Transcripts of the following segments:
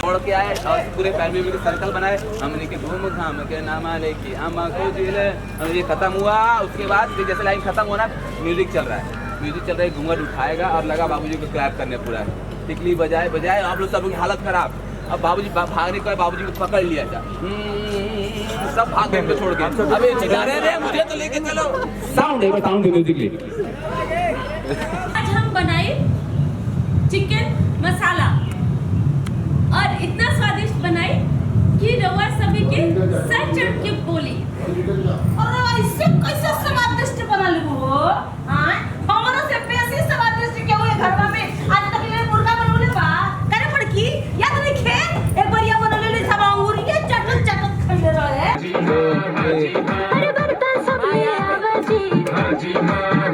छोड़ के आए और पूरे फैमिली में सर्कल बनाए, हमने के घूम घाम के नामा लेके आमा को जिले। ये खत्म हुआ, उसके बाद जैसे लाइन खत्म होना, म्यूजिक चल रहा है, घूंघट उठाएगा और लगा बाबूजी को क्लैप करने पूरा टिकली बजाए बजाए। आप लोग सब की हालत खराब। अब बाबूजी भागने को, बाबूजी को पकड़ लिया था, सब भाग गए छोड़ के। अबे चिल्ला रहे मुझे तो लेके चलो। साउंड एक साउंड म्यूजिक ले। आज हम बनाए चिकन मसाला और इतना स्वादिष्ट बनाए कि रवा सभी के सर चढ़ के बोली, अरे ऐसे कैसे स्वादिष्ट बना ली वो? हां हमरो से पैसे स्वादिष्ट के हुए घरवा में आज तक ले मुर्गा बनवले बा करे पड़ की याद नहीं खे एक बढ़िया बनवले ले सब अंगूर ये चटक चटक खइले रहे। अरे बर्तन सब ले आवाजी हाजी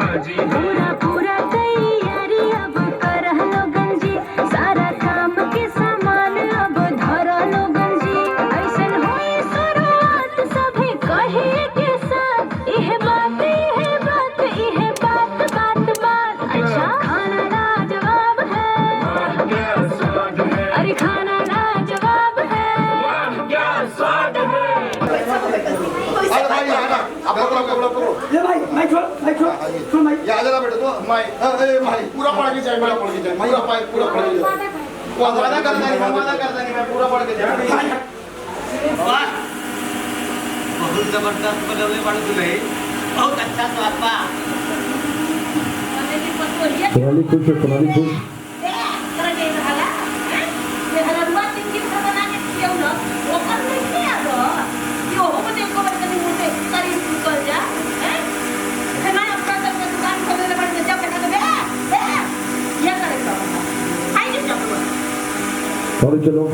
हाजी पूरा पूरा तैयारी अब कर लो गंजी, सारा काम के सामान अब धर लो गंजी। ऐसन होई शुरुआत सभी कहे के साथ, यह बात अच्छा खाना लाजवाब है, अरे खाना लाजवाब है, क्या स्वाद है। ये भाई माइक छोड़ माइक ये आ जरा बेटा तो माइक ए भाई पूरा पढ़ के जाए, पूरा पढ़ के जाए, माइक पाए पूरा पढ़ के जाए। वादा करता नहीं मैं पूरा पढ़ के जाए। वाह बहुत जबरदस्त बनवले बाड़ू तुले, बहुत अच्छा स्वाद बा। तुम्हारी खुश है, तुम्हारी खुश करके रहला ये हलवा चिकन का बना के खियाऊ न वो कर नहीं किया तो यो हो बते को बते मुझे सारी निकल जा हैं। मैं अपना तक दुकान खोलने पड़ जब कहता तो ये करेगा आई नहीं जाऊंगा और चलो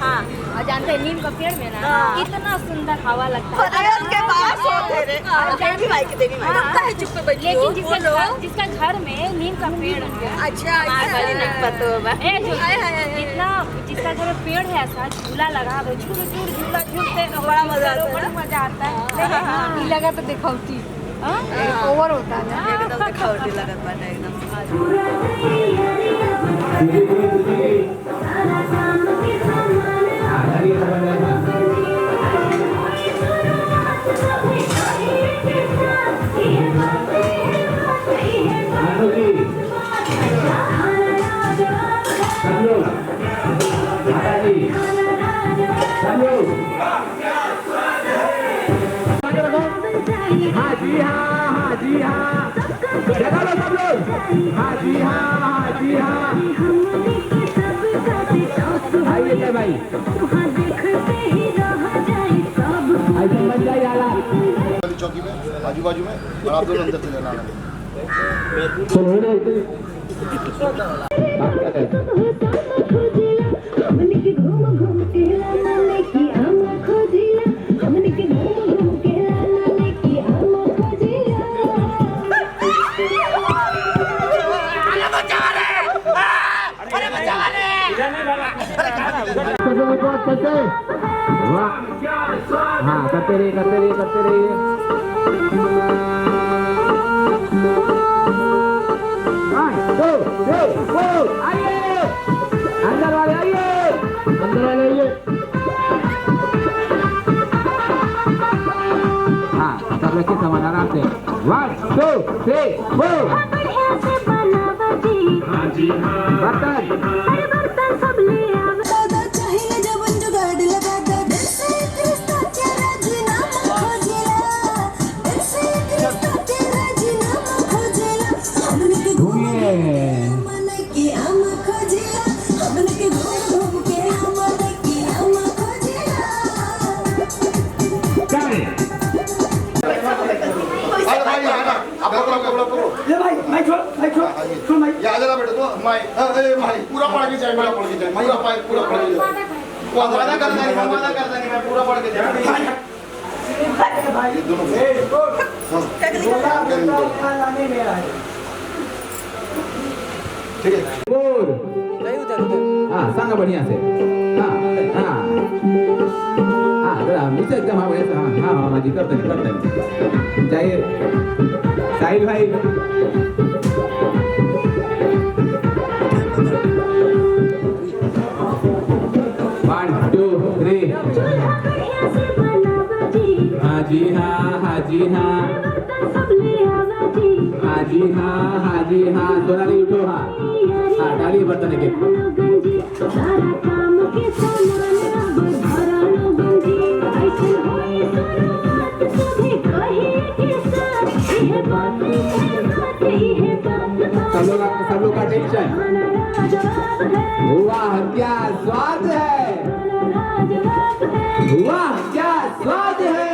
हाँ और जानते हैं नीम का पेड़ में ना इतना सुंदर हवा लगता है। उसके पास होते रे देवी भाई के देवी भाई है चुप पे बैठी। लेकिन जिसका घर में नीम का पेड़ है, अच्छा वाली नहीं पता होगा इतना जिसका घर में पेड़ है ऐसा झूला लगा दो, झूला झूलते बड़ा मजा आता है, बड़ा मजा आता है। ये लगा तो दिखावटी ओवर होता है एकदम दिखावटी लगत बाटे एकदम। हाँ जी हाँ जगा लो सब लोग। हाँ जी हाँ आइए भाई ऐसे बन जाए आला चौकी में आजू बाजू में और आप दोनों अंदर चले जाना। हाँ करते रहिए आइए अंदर वाले आइए। हाँ सब लोग सामान आराम से 1 2 3 4 बर्तन सब ले ये भाई माइक छोड़ माइक ये आ जरा बेटा तो माइक ए भाई पूरा पढ़ के जाए, माइक पाए पूरा पढ़ के जाए। वादा करता नहीं मैं पूरा पढ़ के जाए। भाई ये दोनों ठीक है बोल हाँ सांगा बढ़िया से हाँ जरा नीचे एकदम हाँ जी जी करते हैं चाहिए साहिल भाई। 1 2 3 हाँ जी हाँ हाँ जी हाँ हाँ जी हाँ हाँ जी हाँ सोनाली उठो हाँ हाँ डालिए बर्तन के सब लोग का टेंशन वाह क्या स्वाद है वाह क्या स्वाद है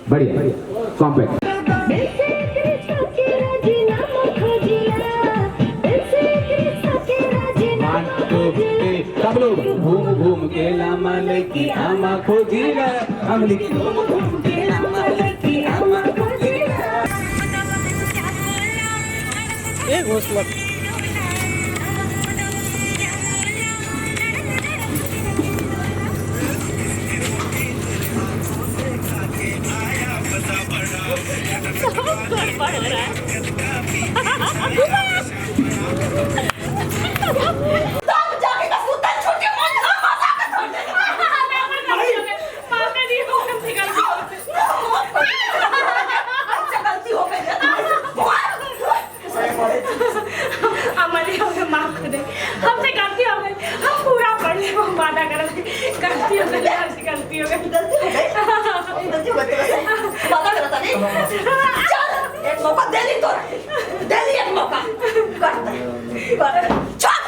बढ़िया कॉम्पैक्ट सब लोग घूम घूम के लामा लेकी आमा खोजी रे हम लिखी घूम घूम के लामा लेकी आमा खोजी रे घोसला हमसे गलती हो गई, हम पूरा पढ़ ले, हम वादा कर रहे गलती हो गई, गलती हो गई, गलती हो गई, वादा करता नहीं। चल एक मौका दे दी, तो दे दी एक मौका कर चल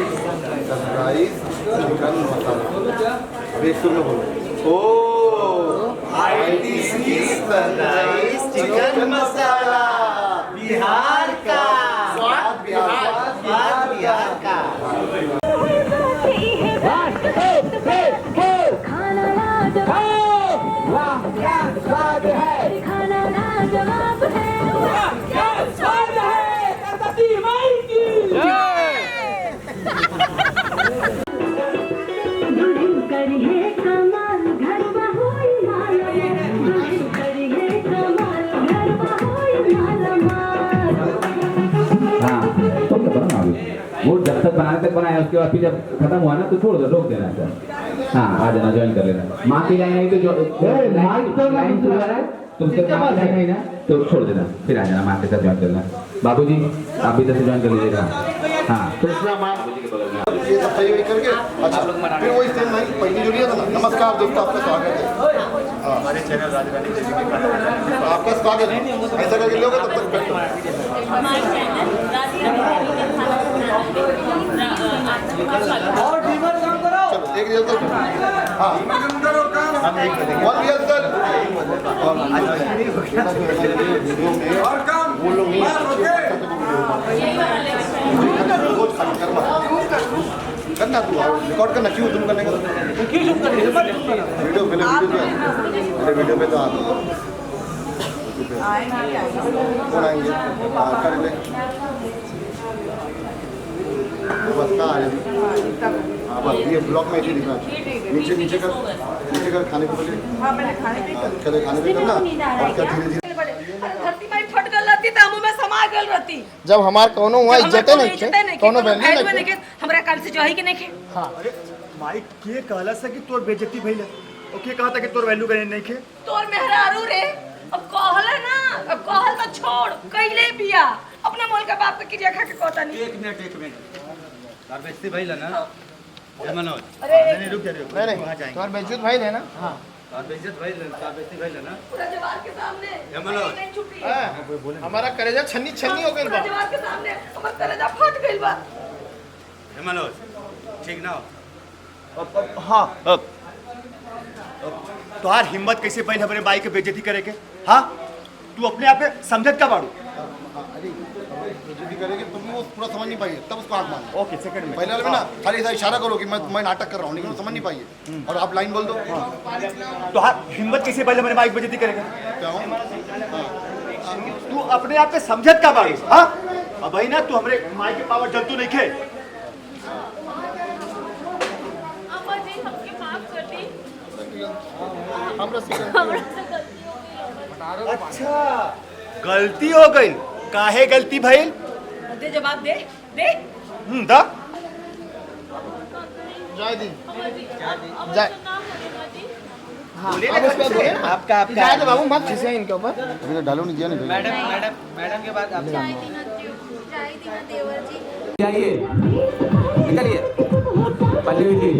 सनराइज चिकन मसाला बेसुर में बोलो ओ ITC सनराइज चिकन मसाला बिहार का स्वाद बिहार का वाह क्या स्वाद है खाना लाजवाब है, वाह क्या स्वाद है गणपति माई की करिए कमाल घर बहोई माला करिए कमाल घर बहोई माला। हाँ तो क्या बना अभी वो जब तक बनाने तक बनाया उसके बाद फिर जब खत्म हुआ ना तो छोड़ दो रोक देना सर। हाँ आ जाना ज्वाइन कर लेना माँ की लाइन आई तो जो लाइन तो है तुमसे माँ की लाइन आई ना तो छोड़ देना फिर आ जाना माँ के साथ ज्वाइन करना। बाबूजी आप भी इधर से ज्वाइन कर लीजिएगा। हाँ कृष्णा माँ ये सब सही करके अच्छा फिर वो स्टेज नहीं पहली जो था ना नमस्कार दोस्तों आपका स्वागत है हमारे चैनल राजरानी टीवी के आपका स्वागत है ऐसा करके लोगे तब तक हमारे चैनल और डीमर काम करो। चलो एक रिहर्सल हाँ हम एक वन रिहर्सल और काम वो लोग नहीं करना तू रिकॉर्ड करना क्यों तुम करने का क्यों चुप कर वीडियो वीडियो पे तो कौन आएंगे कर ले बस कहाँ आए हाँ बस ये ब्लॉक में ही दिखा नीचे कर खाने को बोले चले खाने पे करना और क्या धीरे धरती में फट गल रहती त हमू में समा गल रहती। जब हमार कोनो हुआ इज्जत नहीं कोनो वैल्यू नहीं हमरा काल से जोही के नहीं खे। हाँ अरे माइक के कहला से कि तोर बेइज्जती भइले और के कहा था कि तोर वैल्यू करे नहीं खे तोर मेहरारू रे अब कहल ना अब कहल तो छोड़ कइले बिया अपना मोल का बाप के क्रिया खा के कहता नहीं। एक मिनट तार बेइज्जती भइल ना ए मनोज अरे नहीं रुक जा रे वहां जाएंगे तुम्हार बेइज्जत भाई है ना हाँ तार बेइज्जती भइल ना पूरा जवार के सामने ए मनोज नहीं छुपी है। हमारा कलेजा छन्नी हो गइल पूरा जवार के सामने हमर कलेजा फट गइल बा। ए मनोज ठीक ना हो हाँ तोहार हिम्मत कैसे पहले हमारे माई के बेइज्जती करे के? हाँ तू अपने आप में समझत का बाड़ू? अरे बेइज्जती करेगी तुम वो पूरा समझ नहीं पाई तब उसको आँख मारना। ओके सेकंड में पहले वाले में ना खाली ऐसा इशारा करो कि मैं नाटक कर रहा हूँ, लेकिन वो समझ नहीं पाइए और आप लाइन बोल दो। तोहार हिम्मत कैसे पहले हमारे माई की बेइज्जती करेगा? क्या हूँ तू अपने आप में समझत का बाड़ू? हाँ अब भाई ना तू हमारे माई के पावर जलतू नहीं खे। अम्मा जी हमके माफ कर दी। अच्छा गलती हो गई, काहे गलती भइल? दे जवाब दे दे। दा जय दी जय आपका बाबू मत खींचे इनके ऊपर, अभी तो डालो नहीं दिया नहीं। मैडम के बाद आप आइए निकलिए पल्ली हुई थी